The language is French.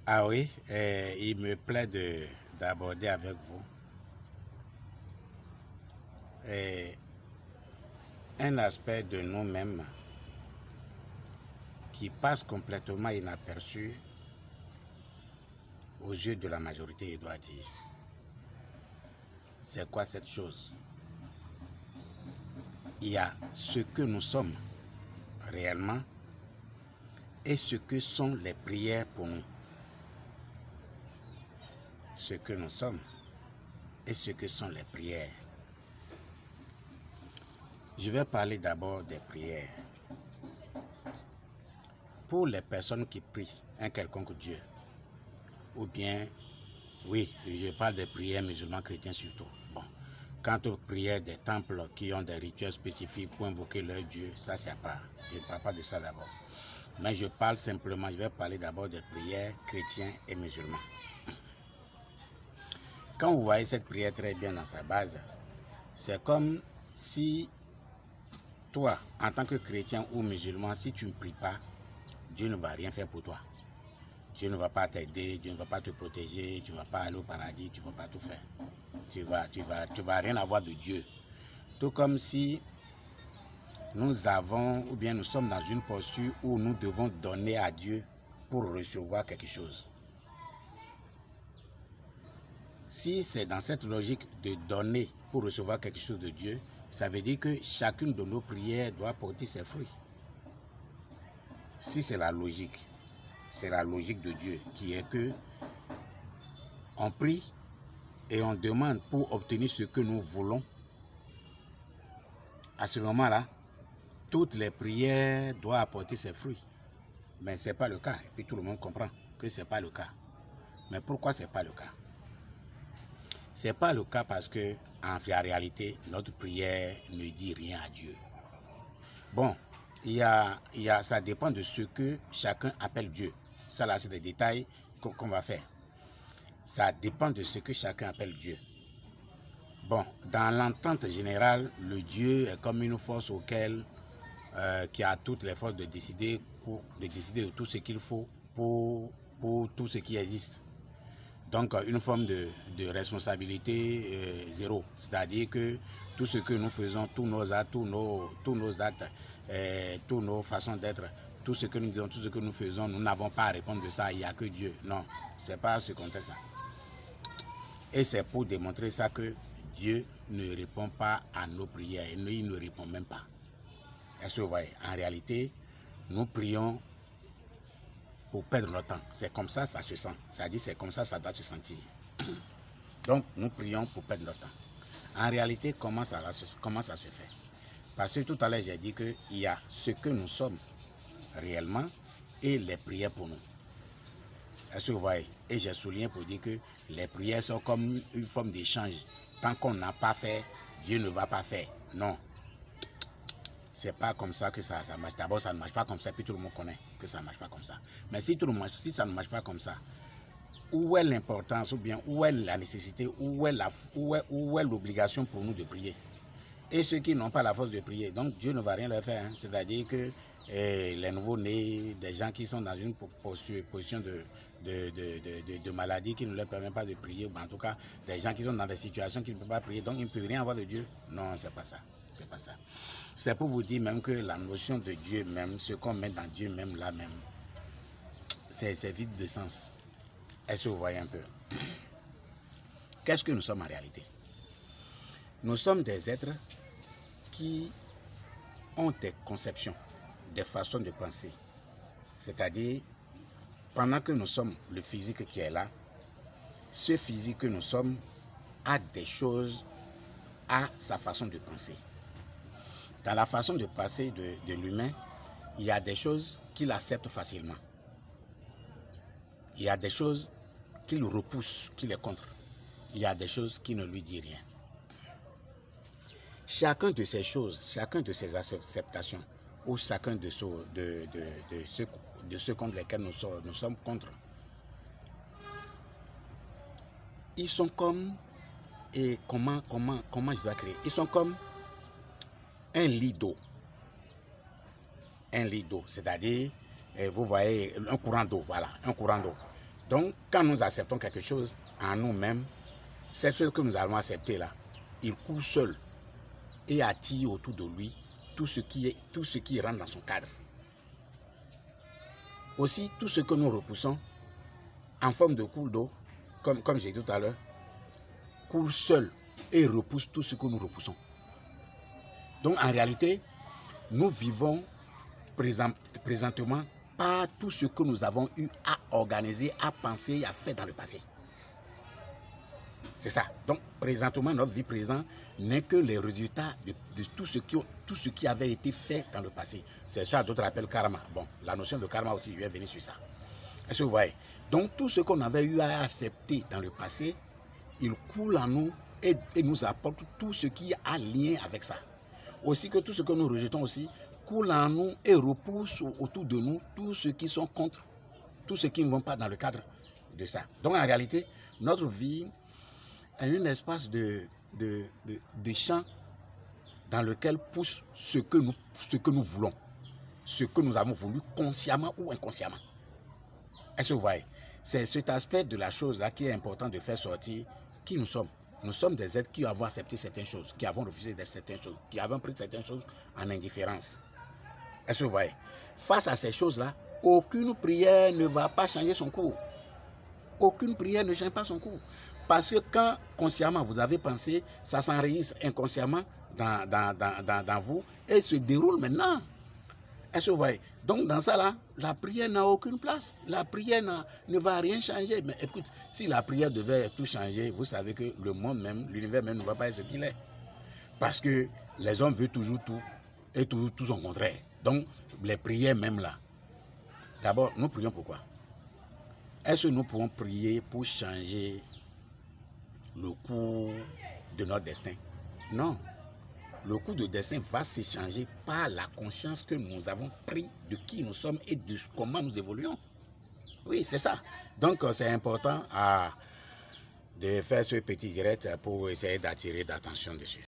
Ah oui, il me plaît d'aborder avec vous un aspect de nous-mêmes qui passe complètement inaperçu aux yeux de la majorité, je dois dire. C'est quoi cette chose? Il y a ce que nous sommes réellement et ce que sont les prières pour nous. Ce que nous sommes et ce que sont les prières. Je vais parler d'abord des prières. Pour les personnes qui prient un quelconque Dieu, ou bien, oui, je parle des prières musulmans chrétiens surtout. Bon, quant aux prières des temples qui ont des rituels spécifiques pour invoquer leur Dieu, ça c'est pas. Je ne parle pas de ça d'abord. Mais je parle simplement, je vais parler d'abord des prières chrétiens et musulmans. Quand vous voyez cette prière très bien dans sa base, c'est comme si toi, en tant que chrétien ou musulman, si tu ne pries pas, Dieu ne va rien faire pour toi. Dieu ne va pas t'aider, Dieu ne va pas te protéger, tu ne vas pas aller au paradis, tu ne vas pas tout faire. Tu vas rien avoir de Dieu. Tout comme si nous avons, ou bien nous sommes dans une posture où nous devons donner à Dieu pour recevoir quelque chose. Si c'est dans cette logique de donner pour recevoir quelque chose de Dieu, ça veut dire que chacune de nos prières doit porter ses fruits. Si c'est la logique de Dieu qui est que on prie et on demande pour obtenir ce que nous voulons, à ce moment-là, toutes les prières doivent apporter ses fruits. Mais ce n'est pas le cas. Et puis tout le monde comprend que ce n'est pas le cas. Mais pourquoi ce n'est pas le cas? Ce n'est pas le cas parce que, en réalité, notre prière ne dit rien à Dieu. Bon, ça dépend de ce que chacun appelle Dieu. Ça là, c'est des détails qu'on va faire. Ça dépend de ce que chacun appelle Dieu. Bon, dans l'entente générale, le Dieu est comme une force qui a toutes les forces de décider de tout ce qu'il faut pour tout ce qui existe. Donc, une forme de responsabilité zéro. C'est-à-dire que tout ce que nous faisons, tous nos actes, tous nos façons d'être, tout ce que nous disons, tout ce que nous faisons, nous n'avons pas à répondre de ça, il n'y a que Dieu. Non, ce n'est pas ce contexte ça. Et c'est pour démontrer ça que Dieu ne répond pas à nos prières, et il ne répond même pas. Est-ce que vous voyez? En réalité, nous prions pour perdre notre temps. C'est comme ça, ça se sent. C'est-à-dire, c'est comme ça doit se sentir. Donc, nous prions pour perdre notre temps. En réalité, comment ça se fait? Parce que tout à l'heure, j'ai dit qu'il y a ce que nous sommes réellement et les prières pour nous. Est-ce que vous voyez? Et j'ai souligné pour dire que les prières sont comme une forme d'échange. Tant qu'on n'a pas fait, Dieu ne va pas faire. Non. C'est pas comme ça que ça marche. D'abord, ça ne marche pas comme ça, puis tout le monde connaît que ça ne marche pas comme ça. Mais si ça ne marche pas comme ça, où est l'importance, ou bien où est la nécessité, où est l'obligation pour nous de prier? Et ceux qui n'ont pas la force de prier, donc Dieu ne va rien leur faire. Hein. C'est-à-dire que les nouveaux-nés, des gens qui sont dans une position de maladie qui ne leur permet pas de prier, ou en tout cas, des gens qui sont dans des situations qui ne peuvent pas prier, donc ils ne peuvent rien avoir de Dieu. Non, c'est pas ça. C'est pas ça. C'est pour vous dire même que la notion de Dieu même, ce qu'on met dans Dieu même là même, c'est vide de sens. Est-ce que vous voyez un peu? Qu'est-ce que nous sommes en réalité? Nous sommes des êtres qui ont des conceptions, des façons de penser. C'est-à-dire, pendant que nous sommes le physique qui est là, ce physique que nous sommes a des choses, a sa façon de penser. Dans la façon de penser de l'humain, il y a des choses qu'il accepte facilement. Il y a des choses qu'il repousse, qu'il est contre. Il y a des choses qui ne lui disent rien. Chacun de ces choses, chacun de ces acceptations, ou chacun de ceux contre lesquels nous sommes contre, ils sont comme, et comment je dois créer? Ils sont comme un lit d'eau. Un lit d'eau, c'est-à-dire, vous voyez, un courant d'eau, voilà, un courant d'eau. Donc, quand nous acceptons quelque chose en nous-mêmes, cette chose que nous allons accepter là, il coule seul et attire autour de lui tout ce qui rentre dans son cadre. Aussi, tout ce que nous repoussons en forme de cours d'eau, comme j'ai dit tout à l'heure, coule seul et repousse tout ce que nous repoussons. Donc en réalité, nous vivons présentement par tout ce que nous avons eu à organiser, à penser, à faire dans le passé. C'est ça. Donc présentement, notre vie présente n'est que les résultats de tout ce qui avait été fait dans le passé. C'est ça, d'autres appellent karma. Bon, la notion de karma aussi, je vais venir sur ça. Est-ce que vous voyez? Donc tout ce qu'on avait eu à accepter dans le passé, il coule en nous et nous apporte tout ce qui a lien avec ça. Aussi que tout ce que nous rejetons aussi coule en nous et repousse autour de nous tous ceux qui sont contre, tous ceux qui ne vont pas dans le cadre de ça. Donc en réalité, notre vie est un espace de champ dans lequel pousse ce que nous voulons, ce que nous avons voulu consciemment ou inconsciemment. Est-ce que vous voyez? C'est cet aspect de la chose là qui est important de faire sortir qui nous sommes. Nous sommes des êtres qui avons accepté certaines choses, qui avons refusé certaines choses, qui avons pris certaines choses en indifférence. Est-ce que vous voyez? Face à ces choses-là, aucune prière ne va pas changer son cours. Aucune prière ne change pas son cours. Parce que quand consciemment vous avez pensé, ça s'enregistre inconsciemment dans vous et se déroule maintenant. Est-ce que vous voyez? Donc dans ça là, la prière n'a aucune place. La prière ne va rien changer. Mais écoute, si la prière devait tout changer, vous savez que le monde même, l'univers même ne va pas être ce qu'il est. Parce que les hommes veulent toujours tout et tout son contraire. Donc les prières même là, d'abord nous prions pourquoi? Est-ce que nous pouvons prier pour changer le cours de notre destin? Non. Le cours de destin va s'échanger par la conscience que nous avons pris de qui nous sommes et de comment nous évoluons. Oui, c'est ça. Donc, c'est important de faire ce petit direct pour essayer d'attirer l'attention dessus.